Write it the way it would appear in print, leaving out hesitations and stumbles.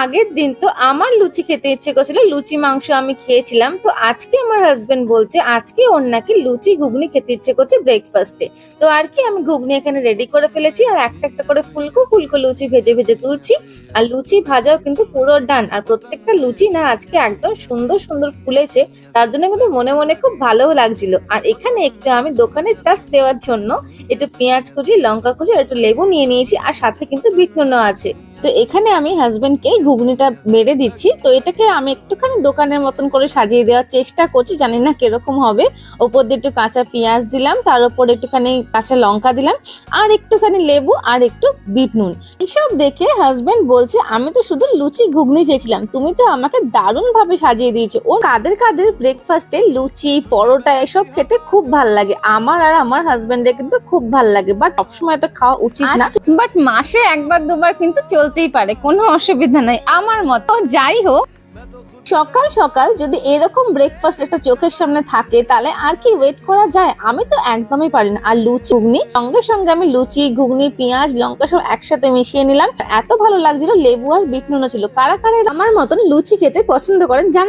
আগের দিন তো আমার লুচি খেতে ইচ্ছে করছিল, লুচি মাংস আমি খেয়েছিলাম। তো আজকে আমার হাজবেন্ড বলছে আজকে ওর নাকি লুচি ঘুগনি খেতে ইচ্ছে করছে ব্রেকফাস্টে। তো আর কি আমি ঘুগনি এখানে রেডি করে ফেলেছি, আর একটা একটা করে ফুলকো ফুলকো লুচি ভেজে ভেজে তুলছি। আর লুচি ভাজাও কিন্তু পুরো ডান, আর প্রত্যেকটা লুচি না আজকে একদম সুন্দর সুন্দর ফুলেছে। তার জন্য কিন্তু মনে মনে খুব ভালোও লাগছিল। আর এখানে একটু আমি দোকানের টাচ দেওয়ার জন্য একটু পেঁয়াজ কুচি, লঙ্কা কুচি আর একটু লেবু নিয়ে নিয়েছি, আর সাথে কিন্তু বিট নুনও আছে। তো এখানে আমি হাজবেন্ডকে ঘুগনিটা বেড়ে দিচ্ছি। তো এটাকে আমি একটুখানি দোকানের মতন করে সাজিয়ে দেওয়ার চেষ্টা করছি, জানি না কিরকম হবে। ওপর দিয়ে একটু কাঁচা পেঁয়াজ দিলাম, তার উপর একটুখানি কাঁচা লঙ্কা দিলাম, আর একটুখানি লেবু আর একটু বিট নুন। এসব দেখে হাজবেন্ড বলছে আমি তো শুধু লুচি ঘুগনি চেয়েছিলাম, তুমি তো আমাকে দারুণ ভাবে সাজিয়ে দিয়েছো। ও কাদের কাদের ব্রেকফাস্টে লুচি পরোটা এসব খেতে খুব ভাল লাগে, আমার আর আমার হাজবেন্ডের কিন্তু খুব ভাল লাগে, বাট সবসময় তো খাওয়া উচিত না। বাট মাসে একবার দুবার কিন্তু চলতেই পারে, কোনো অসুবিধা নাই আমার মতো। যাই হোক, সকাল সকাল যদি এরকম ব্রেকফাস্ট একটা চোখের সামনে থাকে তাহলে আর কি ওয়েট করা যায়? আমি তো একদমই পারি না। আর লুচি ঘুগনি সঙ্গে সঙ্গে আমি লুচি ঘুগনি পেঁয়াজ লঙ্কা সব একসাথে মিশিয়ে নিলাম। এত ভালো লাগছিল, লেবু আর বিট নুনও ছিল। কারা কারা আমার মতন লুচি খেতে পছন্দ করেন জান।